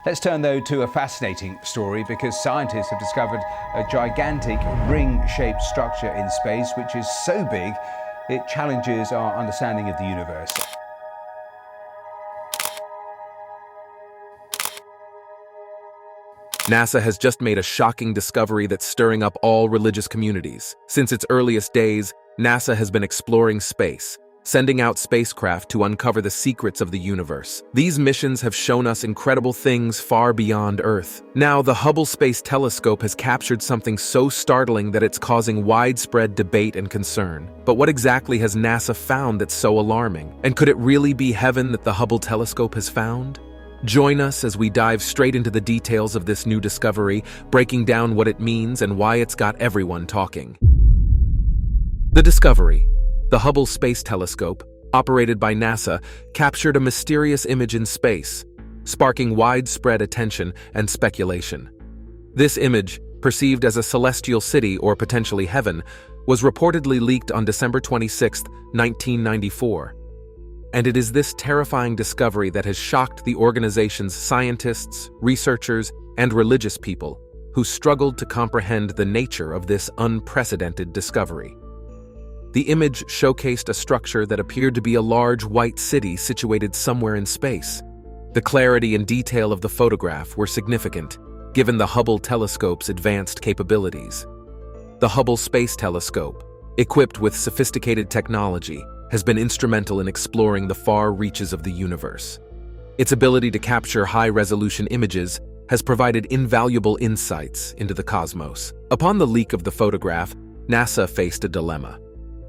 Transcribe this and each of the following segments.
Let's turn, though, to a fascinating story because scientists have discovered a gigantic ring-shaped structure in space which is so big it challenges our understanding of the universe. NASA has just made a shocking discovery that's stirring up all religious communities. Since its earliest days, NASA has been exploring space, sending out spacecraft to uncover the secrets of the universe. These missions have shown us incredible things far beyond Earth. Now, the Hubble Space Telescope has captured something so startling that it's causing widespread debate and concern. But what exactly has NASA found that's so alarming? And could it really be heaven that the Hubble Telescope has found? Join us as we dive straight into the details of this new discovery, breaking down what it means and why it's got everyone talking. The discovery. The Hubble Space Telescope, operated by NASA, captured a mysterious image in space, sparking widespread attention and speculation. This image, perceived as a celestial city or potentially heaven, was reportedly leaked on December 26, 1994. And it is this terrifying discovery that has shocked the organization's scientists, researchers, and religious people who struggled to comprehend the nature of this unprecedented discovery. The image showcased a structure that appeared to be a large white city situated somewhere in space. The clarity and detail of the photograph were significant, given the Hubble telescope's advanced capabilities. The Hubble Space Telescope, equipped with sophisticated technology, has been instrumental in exploring the far reaches of the universe. Its ability to capture high-resolution images has provided invaluable insights into the cosmos. Upon the leak of the photograph, NASA faced a dilemma.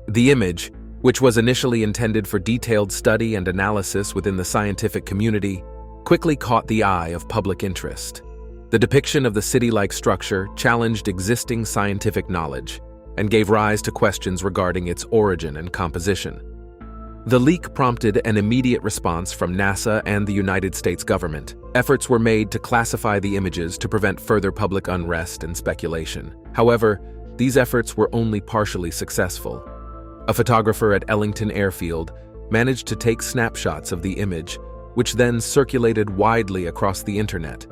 The image, which was initially intended for detailed study and analysis within the scientific community, quickly caught the eye of public interest. The depiction of the city-like structure challenged existing scientific knowledge and gave rise to questions regarding its origin and composition. The leak prompted an immediate response from NASA and the United States government. Efforts were made to classify the images to prevent further public unrest and speculation. However, these efforts were only partially successful. A photographer at Ellington Airfield managed to take snapshots of the image, which then circulated widely across the internet.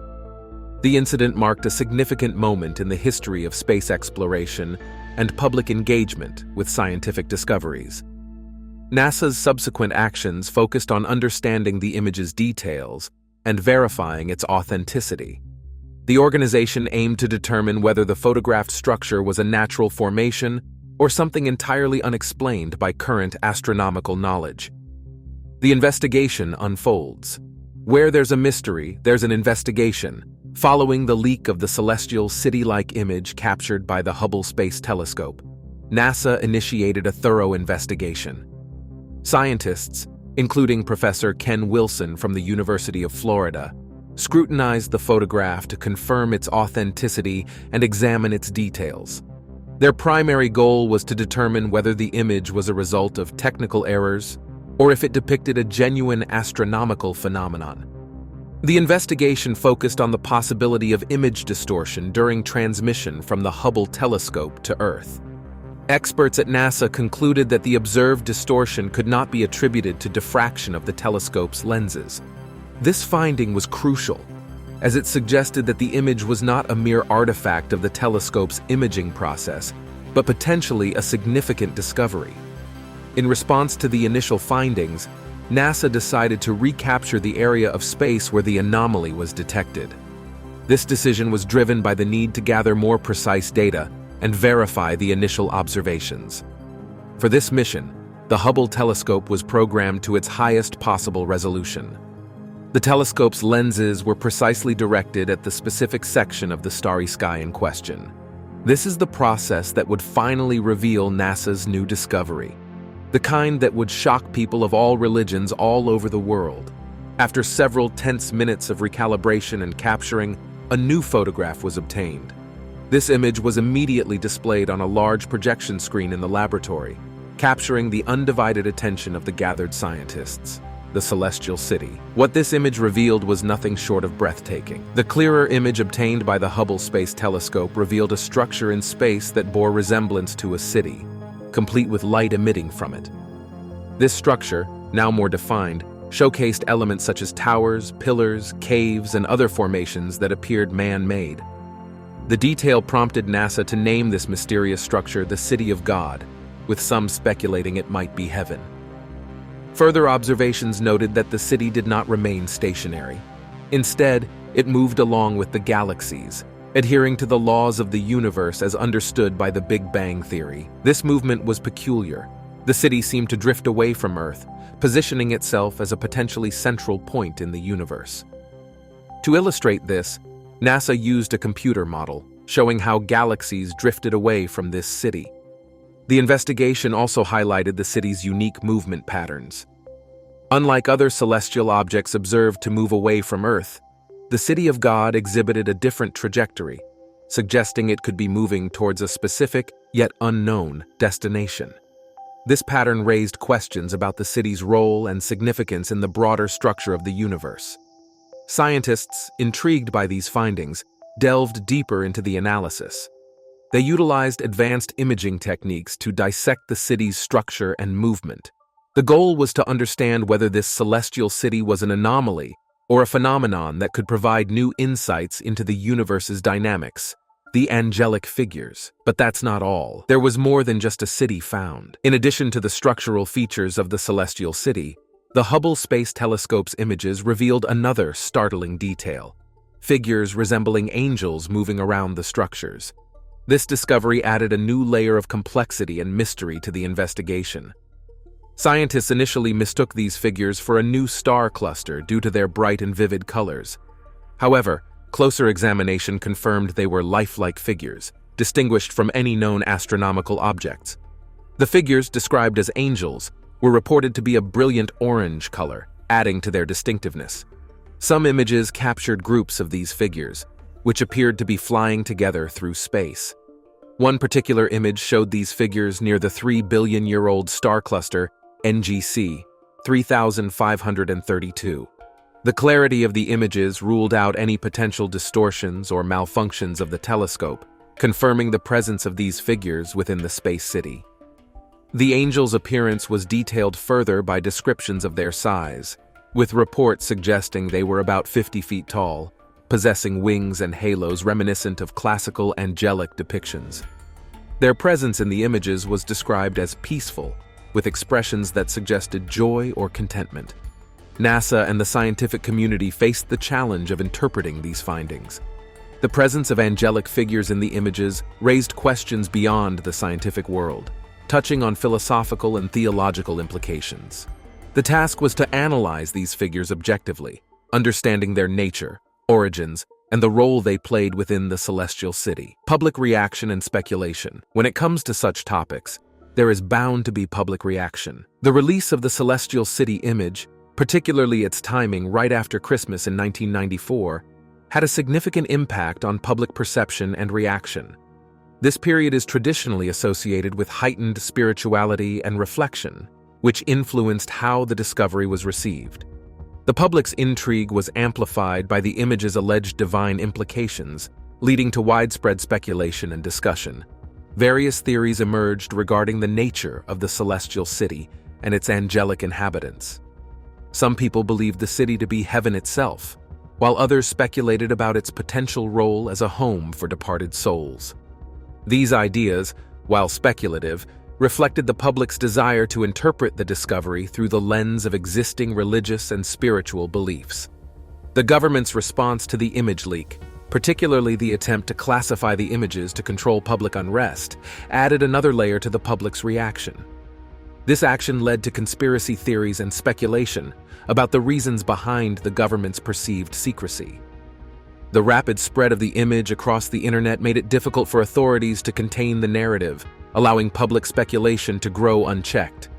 The incident marked a significant moment in the history of space exploration and public engagement with scientific discoveries. NASA's subsequent actions focused on understanding the image's details and verifying its authenticity. The organization aimed to determine whether the photographed structure was a natural formation or something entirely unexplained by current astronomical knowledge. The investigation unfolds. Where there's a mystery, there's an investigation. Following the leak of the celestial city-like image captured by the Hubble Space Telescope, NASA initiated a thorough investigation. Scientists, including Professor Ken Wilson from the University of Florida, scrutinized the photograph to confirm its authenticity and examine its details. Their primary goal was to determine whether the image was a result of technical errors or if it depicted a genuine astronomical phenomenon. The investigation focused on the possibility of image distortion during transmission from the Hubble telescope to Earth. Experts at NASA concluded that the observed distortion could not be attributed to diffraction of the telescope's lenses. This finding was crucial, as it suggested that the image was not a mere artifact of the telescope's imaging process, but potentially a significant discovery. In response to the initial findings, NASA decided to recapture the area of space where the anomaly was detected. This decision was driven by the need to gather more precise data and verify the initial observations. For this mission, the Hubble telescope was programmed to its highest possible resolution. The telescope's lenses were precisely directed at the specific section of the starry sky in question. This is the process that would finally reveal NASA's new discovery, the kind that would shock people of all religions all over the world. After several tense minutes of recalibration and capturing, a new photograph was obtained. This image was immediately displayed on a large projection screen in the laboratory, capturing the undivided attention of the gathered scientists. The celestial city. What this image revealed was nothing short of breathtaking. The clearer image obtained by the Hubble Space Telescope revealed a structure in space that bore resemblance to a city, complete with light emitting from it. This structure, now more defined, showcased elements such as towers, pillars, caves, and other formations that appeared man-made. The detail prompted NASA to name this mysterious structure the City of God, with some speculating it might be heaven. Further observations noted that the city did not remain stationary. Instead, it moved along with the galaxies, adhering to the laws of the universe as understood by the Big Bang theory. This movement was peculiar. The city seemed to drift away from Earth, positioning itself as a potentially central point in the universe. To illustrate this, NASA used a computer model showing how galaxies drifted away from this city. The investigation also highlighted the city's unique movement patterns. Unlike other celestial objects observed to move away from Earth, the City of God exhibited a different trajectory, suggesting it could be moving towards a specific, yet unknown, destination. This pattern raised questions about the city's role and significance in the broader structure of the universe. Scientists, intrigued by these findings, delved deeper into the analysis. They utilized advanced imaging techniques to dissect the city's structure and movement. The goal was to understand whether this celestial city was an anomaly or a phenomenon that could provide new insights into the universe's dynamics, the angelic figures. But that's not all. There was more than just a city found. In addition to the structural features of the celestial city, the Hubble Space Telescope's images revealed another startling detail: figures resembling angels moving around the structures. This discovery added a new layer of complexity and mystery to the investigation. Scientists initially mistook these figures for a new star cluster due to their bright and vivid colors. However, closer examination confirmed they were lifelike figures, distinguished from any known astronomical objects. The figures, described as angels, were reported to be a brilliant orange color, adding to their distinctiveness. Some images captured groups of these figures, which appeared to be flying together through space. One particular image showed these figures near the 3-billion-year-old star cluster NGC 3532. The clarity of the images ruled out any potential distortions or malfunctions of the telescope, confirming the presence of these figures within the space city. The angels' appearance was detailed further by descriptions of their size, with reports suggesting they were about 50 feet tall, possessing wings and halos reminiscent of classical angelic depictions. Their presence in the images was described as peaceful, with expressions that suggested joy or contentment. NASA and the scientific community faced the challenge of interpreting these findings. The presence of angelic figures in the images raised questions beyond the scientific world, touching on philosophical and theological implications. The task was to analyze these figures objectively, understanding their nature, origins, and the role they played within the celestial city. Public reaction and speculation. When it comes to such topics, there is bound to be public reaction. The release of the celestial city image, particularly its timing right after Christmas in 1994, had a significant impact on public perception and reaction. This period is traditionally associated with heightened spirituality and reflection, which influenced how the discovery was received. The public's intrigue was amplified by the image's alleged divine implications, leading to widespread speculation and discussion. Various theories emerged regarding the nature of the celestial city and its angelic inhabitants. Some people believed the city to be heaven itself, while others speculated about its potential role as a home for departed souls. These ideas, while speculative, reflected the public's desire to interpret the discovery through the lens of existing religious and spiritual beliefs. The government's response to the image leak, particularly the attempt to classify the images to control public unrest, added another layer to the public's reaction. This action led to conspiracy theories and speculation about the reasons behind the government's perceived secrecy. The rapid spread of the image across the internet made it difficult for authorities to contain the narrative, allowing public speculation to grow unchecked.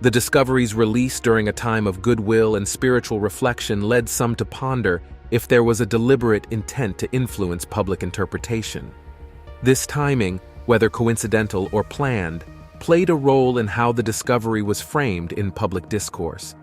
The discovery's release during a time of goodwill and spiritual reflection led some to ponder if there was a deliberate intent to influence public interpretation. This timing, whether coincidental or planned, played a role in how the discovery was framed in public discourse.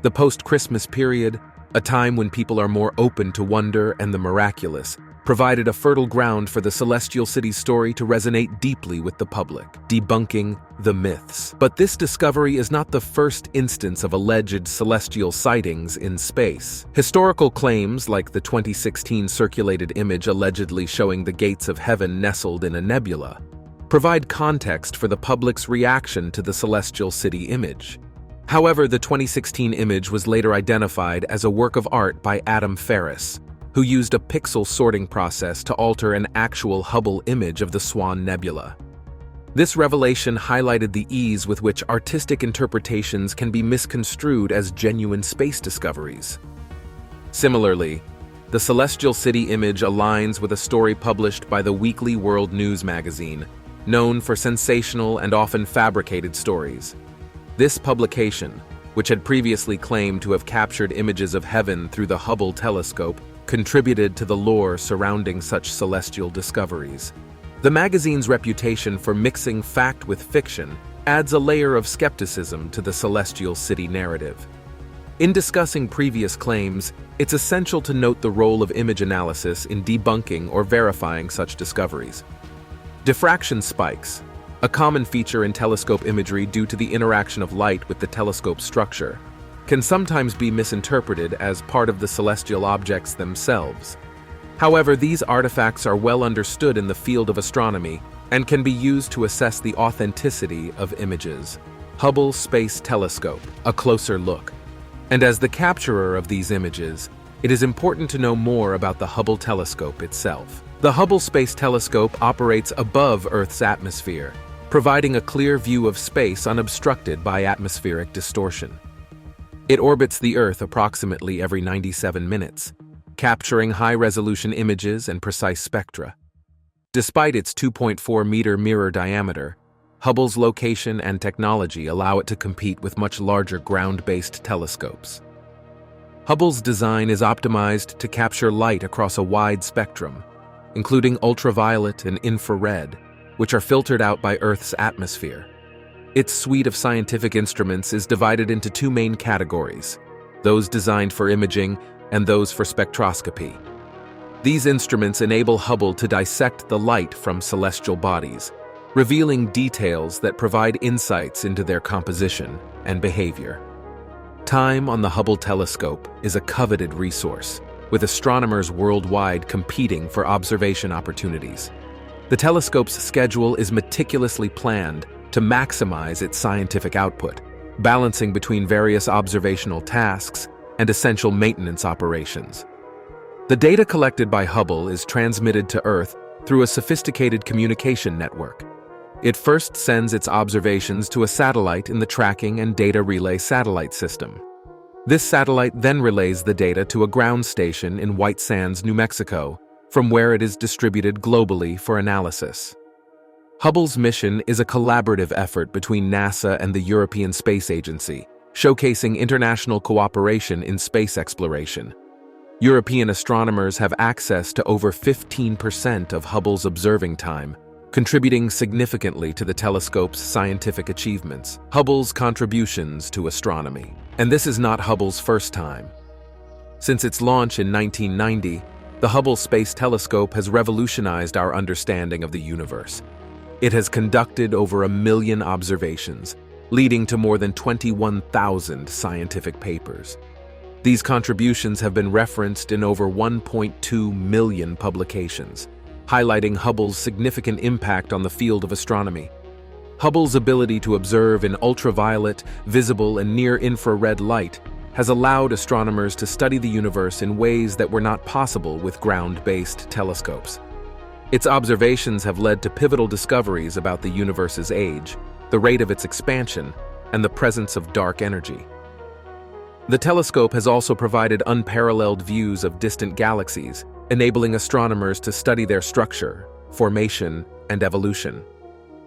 The post-Christmas period, a time when people are more open to wonder and the miraculous, provided a fertile ground for the celestial city's story to resonate deeply with the public, debunking the myths. But this discovery is not the first instance of alleged celestial sightings in space. Historical claims, like the 2016 circulated image allegedly showing the gates of heaven nestled in a nebula, provide context for the public's reaction to the celestial city image. However, the 2016 image was later identified as a work of art by Adam Ferris, who used a pixel sorting process to alter an actual Hubble image of the Swan Nebula. This revelation highlighted the ease with which artistic interpretations can be misconstrued as genuine space discoveries. Similarly, the celestial city image aligns with a story published by the Weekly World News magazine, known for sensational and often fabricated stories. This publication, which had previously claimed to have captured images of heaven through the Hubble Telescope, contributed to the lore surrounding such celestial discoveries. The magazine's reputation for mixing fact with fiction adds a layer of skepticism to the celestial city narrative. In discussing previous claims, it's essential to note the role of image analysis in debunking or verifying such discoveries. Diffraction spikes, a common feature in telescope imagery due to the interaction of light with the telescope structure, can sometimes be misinterpreted as part of the celestial objects themselves. However, these artifacts are well understood in the field of astronomy and can be used to assess the authenticity of images. Hubble Space Telescope, a closer look. And as the capturer of these images, it is important to know more about the Hubble Telescope itself. The Hubble Space Telescope operates above Earth's atmosphere, providing a clear view of space unobstructed by atmospheric distortion. It orbits the Earth approximately every 97 minutes, capturing high-resolution images and precise spectra. Despite its 2.4-meter mirror diameter, Hubble's location and technology allow it to compete with much larger ground-based telescopes. Hubble's design is optimized to capture light across a wide spectrum, including ultraviolet and infrared, which are filtered out by Earth's atmosphere. Its suite of scientific instruments is divided into two main categories, those designed for imaging and those for spectroscopy. These instruments enable Hubble to dissect the light from celestial bodies, revealing details that provide insights into their composition and behavior. Time on the Hubble telescope is a coveted resource, with astronomers worldwide competing for observation opportunities. The telescope's schedule is meticulously planned to maximize its scientific output, balancing between various observational tasks and essential maintenance operations. The data collected by Hubble is transmitted to Earth through a sophisticated communication network. It first sends its observations to a satellite in the Tracking and Data Relay Satellite System. This satellite then relays the data to a ground station in White Sands, New Mexico, from where it is distributed globally for analysis. Hubble's mission is a collaborative effort between NASA and the European Space Agency, showcasing international cooperation in space exploration. European astronomers have access to over 15% of Hubble's observing time, contributing significantly to the telescope's scientific achievements. Hubble's contributions to astronomy. And this is not Hubble's first time. Since its launch in 1990, the Hubble Space Telescope has revolutionized our understanding of the universe. It has conducted over 1 million observations, leading to more than 21,000 scientific papers. These contributions have been referenced in over 1.2 million publications, highlighting Hubble's significant impact on the field of astronomy. Hubble's ability to observe in ultraviolet, visible, and near-infrared light has allowed astronomers to study the universe in ways that were not possible with ground-based telescopes. Its observations have led to pivotal discoveries about the universe's age, the rate of its expansion, and the presence of dark energy. The telescope has also provided unparalleled views of distant galaxies, enabling astronomers to study their structure, formation, and evolution.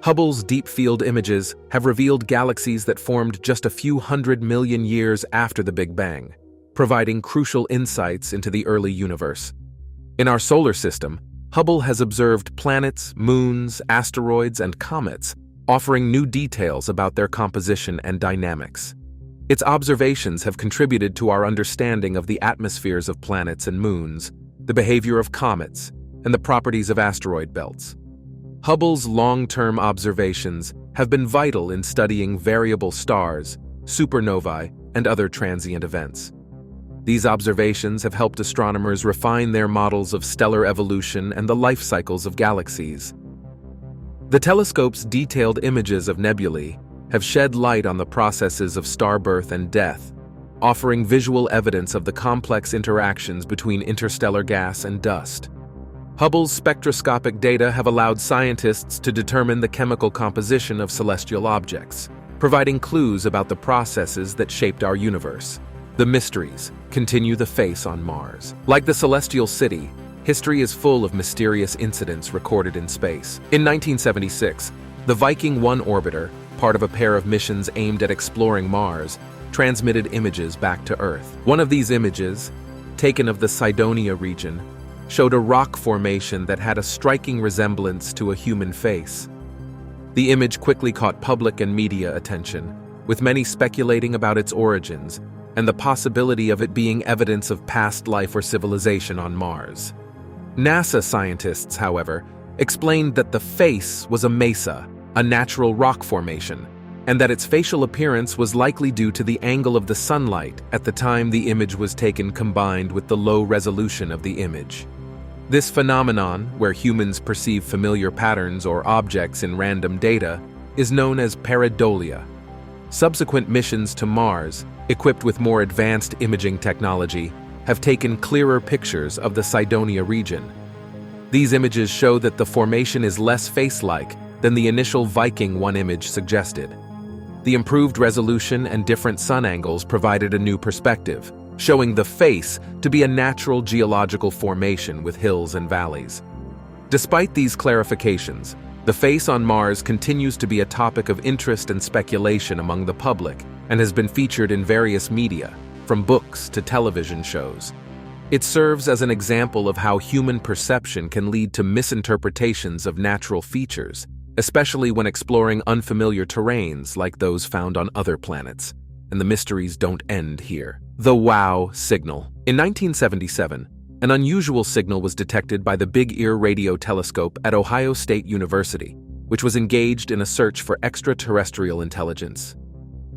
Hubble's deep-field images have revealed galaxies that formed just a few 100 million years after the Big Bang, providing crucial insights into the early universe. In our solar system, Hubble has observed planets, moons, asteroids, and comets, offering new details about their composition and dynamics. Its observations have contributed to our understanding of the atmospheres of planets and moons, the behavior of comets, and the properties of asteroid belts. Hubble's long-term observations have been vital in studying variable stars, supernovae, and other transient events. These observations have helped astronomers refine their models of stellar evolution and the life cycles of galaxies. The telescope's detailed images of nebulae have shed light on the processes of star birth and death, offering visual evidence of the complex interactions between interstellar gas and dust. Hubble's spectroscopic data have allowed scientists to determine the chemical composition of celestial objects, providing clues about the processes that shaped our universe. The mysteries continue the face on Mars. Like the celestial city, history is full of mysterious incidents recorded in space. In 1976, the Viking 1 orbiter, part of a pair of missions aimed at exploring Mars, transmitted images back to Earth. One of these images, taken of the Cydonia region, showed a rock formation that had a striking resemblance to a human face. The image quickly caught public and media attention, with many speculating about its origins and the possibility of it being evidence of past life or civilization on Mars. NASA scientists, however, explained that the face was a mesa, a natural rock formation, and that its facial appearance was likely due to the angle of the sunlight at the time the image was taken combined with the low resolution of the image. This phenomenon, where humans perceive familiar patterns or objects in random data, is known as pareidolia. Subsequent missions to Mars, equipped with more advanced imaging technology, have taken clearer pictures of the Cydonia region. These images show that the formation is less face-like than the initial Viking 1 image suggested. The improved resolution and different sun angles provided a new perspective, showing the face to be a natural geological formation with hills and valleys. Despite these clarifications, the face on Mars continues to be a topic of interest and speculation among the public and has been featured in various media, from books to television shows. It serves as an example of how human perception can lead to misinterpretations of natural features, especially when exploring unfamiliar terrains like those found on other planets. And the mysteries don't end here. The WOW signal. In 1977, an unusual signal was detected by the Big Ear Radio Telescope at Ohio State University, which was engaged in a search for extraterrestrial intelligence.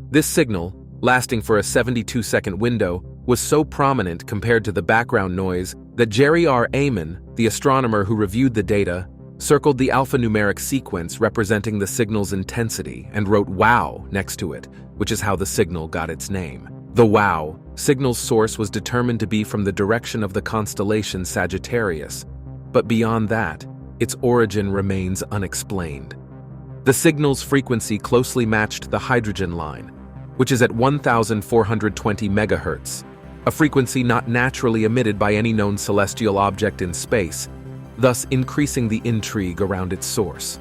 This signal, lasting for a 72-second window, was so prominent compared to the background noise that Jerry R. Amon, the astronomer who reviewed the data, circled the alphanumeric sequence representing the signal's intensity and wrote WOW next to it, which is how the signal got its name. The WOW signal's source was determined to be from the direction of the constellation Sagittarius, but beyond that, its origin remains unexplained. The signal's frequency closely matched the hydrogen line, which is at 1,420 megahertz, a frequency not naturally emitted by any known celestial object in space, thus increasing the intrigue around its source.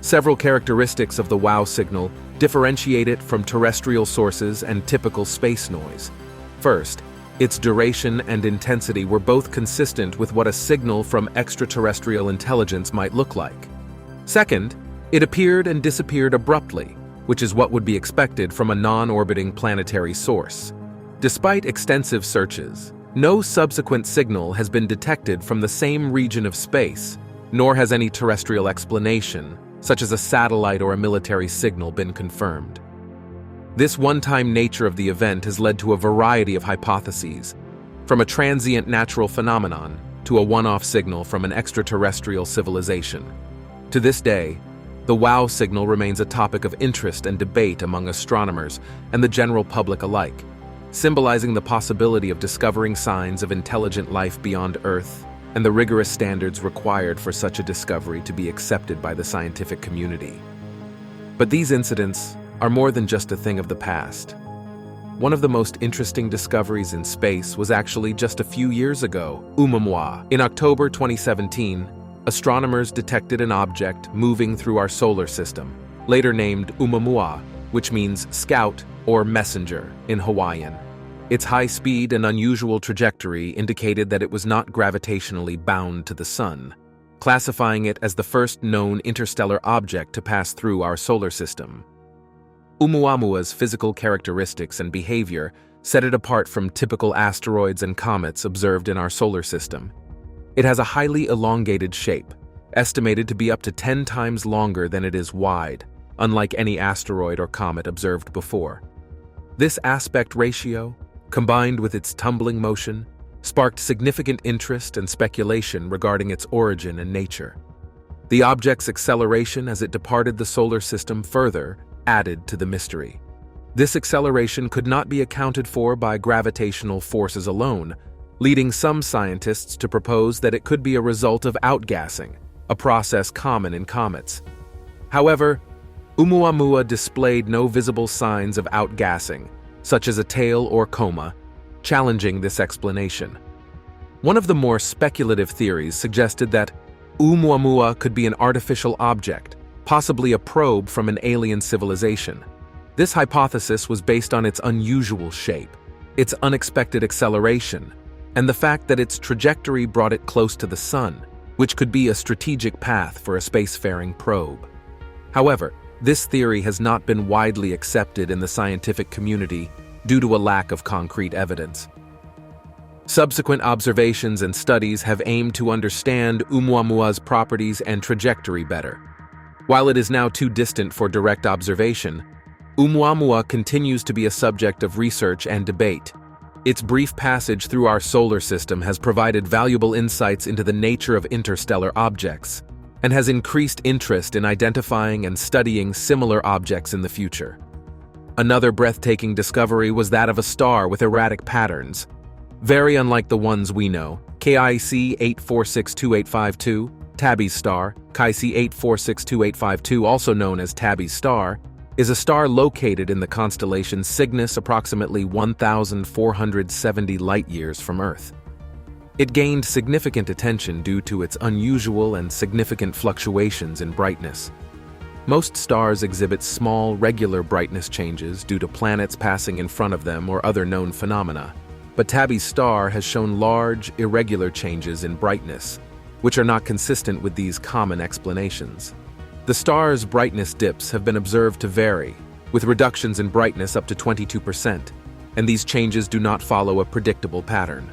Several characteristics of the WOW signal differentiate it from terrestrial sources and typical space noise. First, its duration and intensity were both consistent with what a signal from extraterrestrial intelligence might look like. Second, it appeared and disappeared abruptly, which is what would be expected from a non-orbiting planetary source. Despite extensive searches, no subsequent signal has been detected from the same region of space, nor has any terrestrial explanation, such as a satellite or a military signal, been confirmed. This one-time nature of the event has led to a variety of hypotheses, from a transient natural phenomenon to a one-off signal from an extraterrestrial civilization. To this day, the WOW signal remains a topic of interest and debate among astronomers and the general public alike, symbolizing the possibility of discovering signs of intelligent life beyond Earth and the rigorous standards required for such a discovery to be accepted by the scientific community. But these incidents are more than just a thing of the past. One of the most interesting discoveries in space was actually just a few years ago, Oumuamua. In October 2017, astronomers detected an object moving through our solar system, later named Oumuamua, which means scout or messenger in Hawaiian. Its high speed and unusual trajectory indicated that it was not gravitationally bound to the sun, classifying it as the first known interstellar object to pass through our solar system. Oumuamua's physical characteristics and behavior set it apart from typical asteroids and comets observed in our solar system. It has a highly elongated shape, estimated to be up to 10 times longer than it is wide, unlike any asteroid or comet observed before. This aspect ratio, combined with its tumbling motion, sparked significant interest and speculation regarding its origin and nature. The object's acceleration as it departed the solar system further added to the mystery. This acceleration could not be accounted for by gravitational forces alone, leading some scientists to propose that it could be a result of outgassing, a process common in comets. However, Oumuamua displayed no visible signs of outgassing, such as a tail or coma, challenging this explanation. One of the more speculative theories suggested that Oumuamua could be an artificial object, possibly a probe from an alien civilization. This hypothesis was based on its unusual shape, its unexpected acceleration, and the fact that its trajectory brought it close to the Sun, which could be a strategic path for a spacefaring probe. However, this theory has not been widely accepted in the scientific community due to a lack of concrete evidence. Subsequent observations and studies have aimed to understand Oumuamua's properties and trajectory better. While it is now too distant for direct observation, Oumuamua continues to be a subject of research and debate. Its brief passage through our solar system has provided valuable insights into the nature of interstellar objects, and has increased interest in identifying and studying similar objects in the future. Another breathtaking discovery was that of a star with erratic patterns. Very unlike the ones we know, KIC 8462852, Tabby's star, KIC 8462852, also known as Tabby's star, is a star located in the constellation Cygnus approximately 1,470 light-years from Earth. It gained significant attention due to its unusual and significant fluctuations in brightness. Most stars exhibit small, regular brightness changes due to planets passing in front of them or other known phenomena. But Tabby's star has shown large, irregular changes in brightness, which are not consistent with these common explanations. The star's brightness dips have been observed to vary, with reductions in brightness up to 22%, and these changes do not follow a predictable pattern.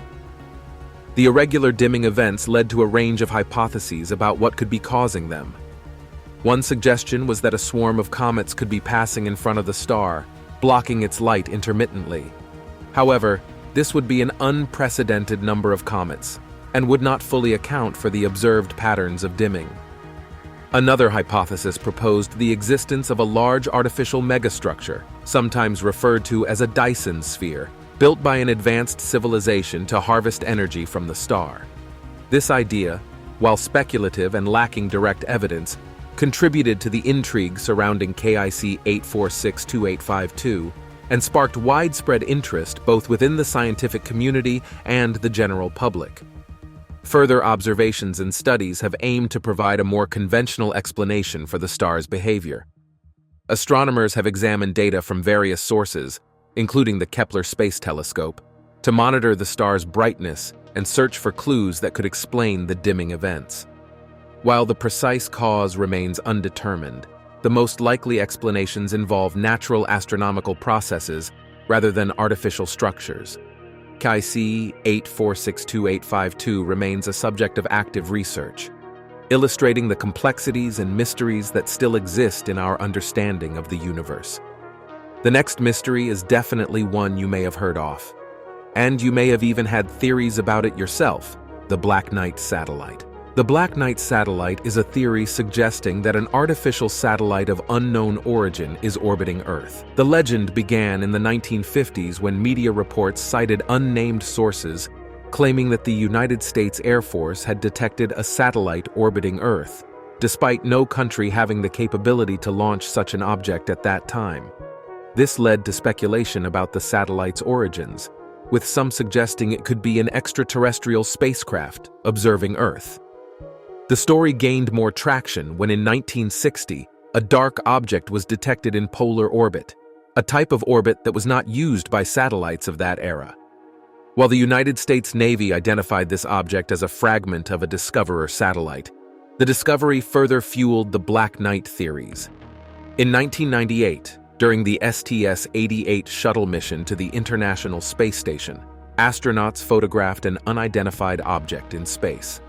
The irregular dimming events led to a range of hypotheses about what could be causing them. One suggestion was that a swarm of comets could be passing in front of the star, blocking its light intermittently. However, this would be an unprecedented number of comets, and would not fully account for the observed patterns of dimming. Another hypothesis proposed the existence of a large artificial megastructure, sometimes referred to as a Dyson sphere, built by an advanced civilization to harvest energy from the star. This idea, while speculative and lacking direct evidence, contributed to the intrigue surrounding KIC 8462852 and sparked widespread interest both within the scientific community and the general public. Further observations and studies have aimed to provide a more conventional explanation for the star's behavior. Astronomers have examined data from various sources, including the Hubble Space Telescope, to monitor the star's brightness and search for clues that could explain the dimming events. While the precise cause remains undetermined, the most likely explanations involve natural astronomical processes rather than artificial structures. KIC 8462852 remains a subject of active research, illustrating the complexities and mysteries that still exist in our understanding of the universe. The next mystery is definitely one you may have heard of, and you may have even had theories about it yourself: the Black Knight satellite. The Black Knight satellite is a theory suggesting that an artificial satellite of unknown origin is orbiting Earth. The legend began in the 1950s when media reports cited unnamed sources claiming that the United States Air Force had detected a satellite orbiting Earth, despite no country having the capability to launch such an object at that time. This led to speculation about the satellite's origins, with some suggesting it could be an extraterrestrial spacecraft observing Earth. The story gained more traction when in 1960, a dark object was detected in polar orbit, a type of orbit that was not used by satellites of that era. While the United States Navy identified this object as a fragment of a Discoverer satellite, the discovery further fueled the Black Knight theories. In 1998, during the STS-88 shuttle mission to the International Space Station, astronauts photographed an unidentified object in space.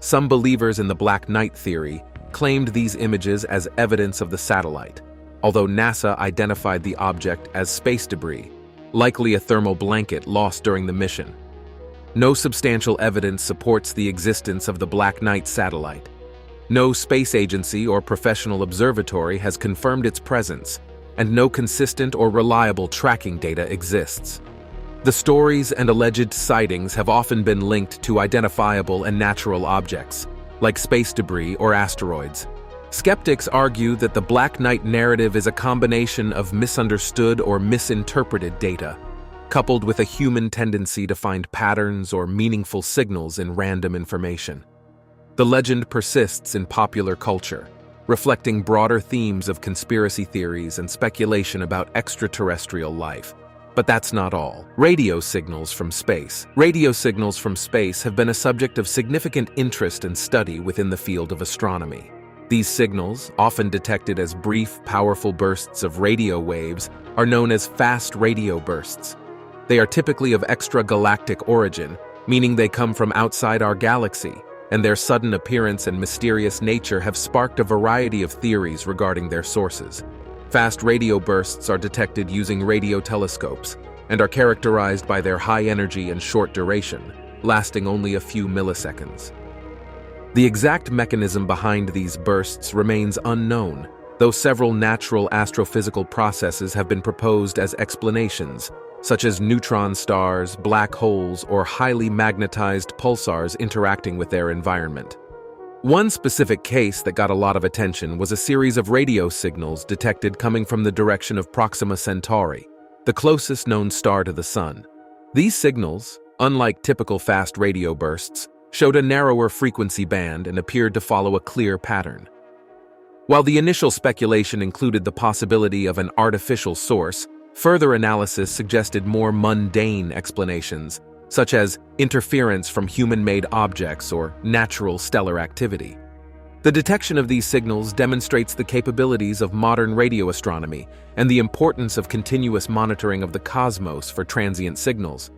Some believers in the Black Knight theory claimed these images as evidence of the satellite, although NASA identified the object as space debris, likely a thermal blanket lost during the mission. No substantial evidence supports the existence of the Black Knight satellite. No space agency or professional observatory has confirmed its presence, and no consistent or reliable tracking data exists. The stories and alleged sightings have often been linked to identifiable and natural objects, like space debris or asteroids. Skeptics argue that the Black Knight narrative is a combination of misunderstood or misinterpreted data, coupled with a human tendency to find patterns or meaningful signals in random information. The legend persists in popular culture, reflecting broader themes of conspiracy theories and speculation about extraterrestrial life. But that's not all. Radio signals from space. Radio signals from space have been a subject of significant interest and study within the field of astronomy. These signals, often detected as brief, powerful bursts of radio waves, are known as fast radio bursts. They are typically of extragalactic origin, meaning they come from outside our galaxy, and their sudden appearance and mysterious nature have sparked a variety of theories regarding their sources. Fast radio bursts are detected using radio telescopes and are characterized by their high energy and short duration, lasting only a few milliseconds. The exact mechanism behind these bursts remains unknown, though several natural astrophysical processes have been proposed as explanations, such as neutron stars, black holes, or highly magnetized pulsars interacting with their environment. One specific case that got a lot of attention was a series of radio signals detected coming from the direction of Proxima Centauri, the closest known star to the Sun. These signals, unlike typical fast radio bursts, showed a narrower frequency band and appeared to follow a clear pattern. While the initial speculation included the possibility of an artificial source, further analysis suggested more mundane explanations, such as interference from human-made objects or natural stellar activity. The detection of these signals demonstrates the capabilities of modern radio astronomy and the importance of continuous monitoring of the cosmos for transient signals.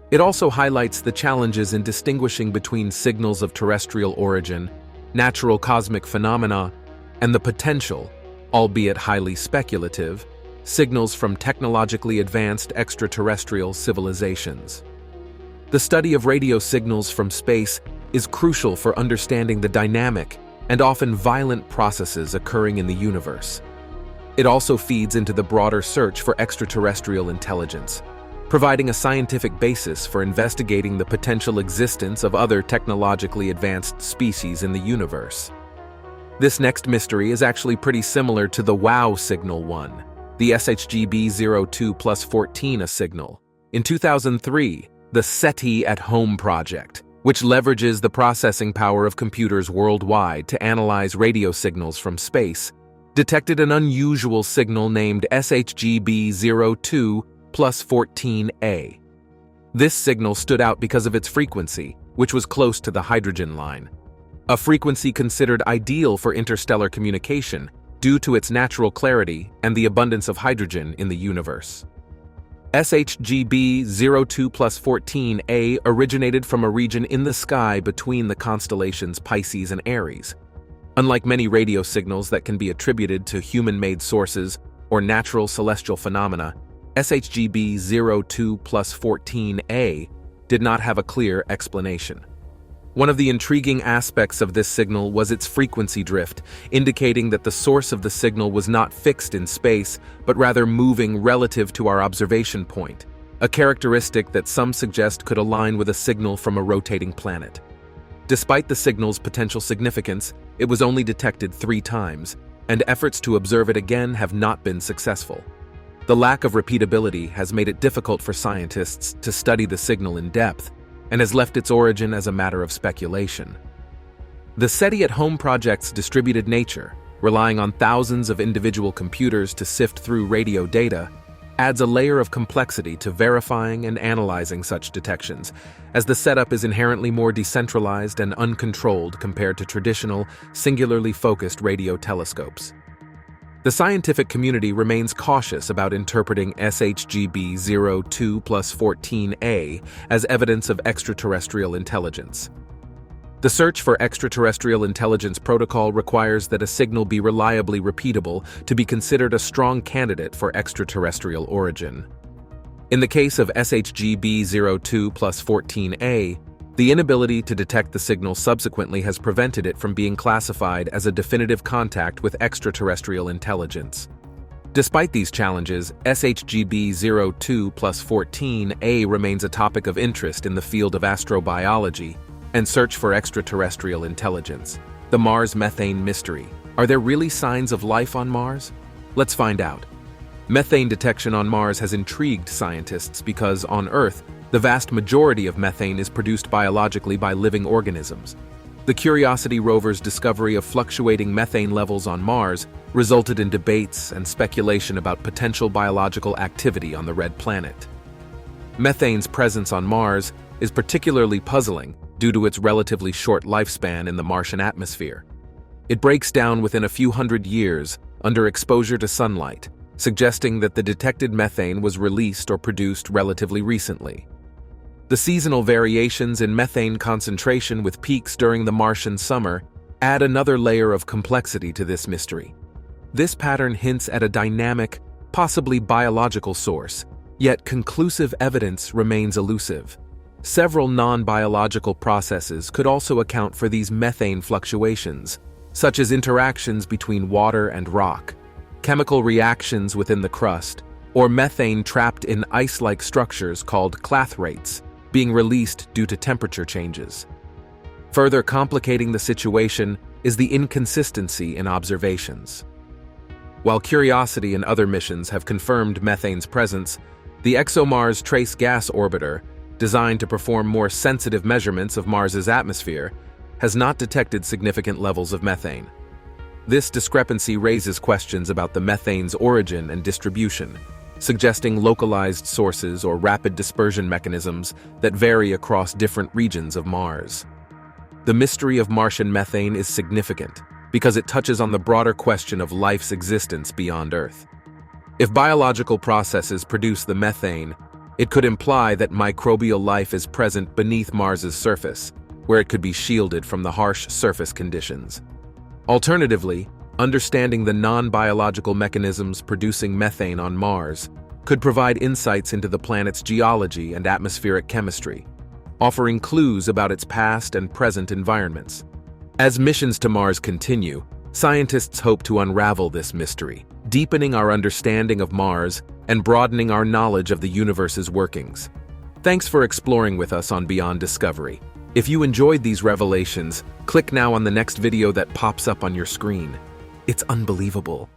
It also highlights the challenges in distinguishing between signals of terrestrial origin, natural cosmic phenomena, and the potential, albeit highly speculative, signals from technologically advanced extraterrestrial civilizations. The study of radio signals from space is crucial for understanding the dynamic and often violent processes occurring in the universe. It also feeds into the broader search for extraterrestrial intelligence, providing a scientific basis for investigating the potential existence of other technologically advanced species in the universe. This next mystery is actually pretty similar to the WOW signal one, the SHGB 02+14A signal. In 2003, the SETI at Home project, which leverages the processing power of computers worldwide to analyze radio signals from space, detected an unusual signal named SHGB 02+14A. This signal stood out because of its frequency, which was close to the hydrogen line, a frequency considered ideal for interstellar communication due to its natural clarity and the abundance of hydrogen in the universe. SHGB 02+14A originated from a region in the sky between the constellations Pisces and Aries. Unlike many radio signals that can be attributed to human-made sources or natural celestial phenomena, SHGB 02+14A did not have a clear explanation. One of the intriguing aspects of this signal was its frequency drift, indicating that the source of the signal was not fixed in space, but rather moving relative to our observation point, a characteristic that some suggest could align with a signal from a rotating planet. Despite the signal's potential significance, it was only detected 3 times, and efforts to observe it again have not been successful. The lack of repeatability has made it difficult for scientists to study the signal in depth, and has left its origin as a matter of speculation. The SETI at Home project's distributed nature, relying on thousands of individual computers to sift through radio data, adds a layer of complexity to verifying and analyzing such detections, as the setup is inherently more decentralized and uncontrolled compared to traditional, singularly focused radio telescopes. The scientific community remains cautious about interpreting SHGB 02+14A as evidence of extraterrestrial intelligence. The search for extraterrestrial intelligence protocol requires that a signal be reliably repeatable to be considered a strong candidate for extraterrestrial origin. In the case of SHGB 02+14a, the inability to detect the signal subsequently has prevented it from being classified as a definitive contact with extraterrestrial intelligence. Despite these challenges, SHGB 02+14a remains a topic of interest in the field of astrobiology and search for extraterrestrial intelligence. The Mars methane mystery. Are there really signs of life on Mars? Let's find out. Methane detection on Mars has intrigued scientists because, on Earth, the vast majority of methane is produced biologically by living organisms. The Curiosity rover's discovery of fluctuating methane levels on Mars resulted in debates and speculation about potential biological activity on the red planet. Methane's presence on Mars is particularly puzzling due to its relatively short lifespan in the Martian atmosphere. It breaks down within a few hundred years under exposure to sunlight, suggesting that the detected methane was released or produced relatively recently. The seasonal variations in methane concentration with peaks during the Martian summer add another layer of complexity to this mystery. This pattern hints at a dynamic, possibly biological source, yet conclusive evidence remains elusive. Several non-biological processes could also account for these methane fluctuations, such as interactions between water and rock, chemical reactions within the crust, or methane trapped in ice-like structures called clathrates, being released due to temperature changes. Further complicating the situation is the inconsistency in observations. While Curiosity and other missions have confirmed methane's presence, the ExoMars Trace Gas Orbiter, designed to perform more sensitive measurements of Mars's atmosphere, has not detected significant levels of methane. This discrepancy raises questions about the methane's origin and distribution, suggesting localized sources or rapid dispersion mechanisms that vary across different regions of Mars. The mystery of Martian methane is significant because it touches on the broader question of life's existence beyond Earth. If biological processes produce the methane, it could imply that microbial life is present beneath Mars's surface, where it could be shielded from the harsh surface conditions. Alternatively, understanding the non-biological mechanisms producing methane on Mars could provide insights into the planet's geology and atmospheric chemistry, offering clues about its past and present environments. As missions to Mars continue, scientists hope to unravel this mystery, deepening our understanding of Mars and broadening our knowledge of the universe's workings. Thanks for exploring with us on Beyond Discovery. If you enjoyed these revelations, click now on the next video that pops up on your screen. It's unbelievable.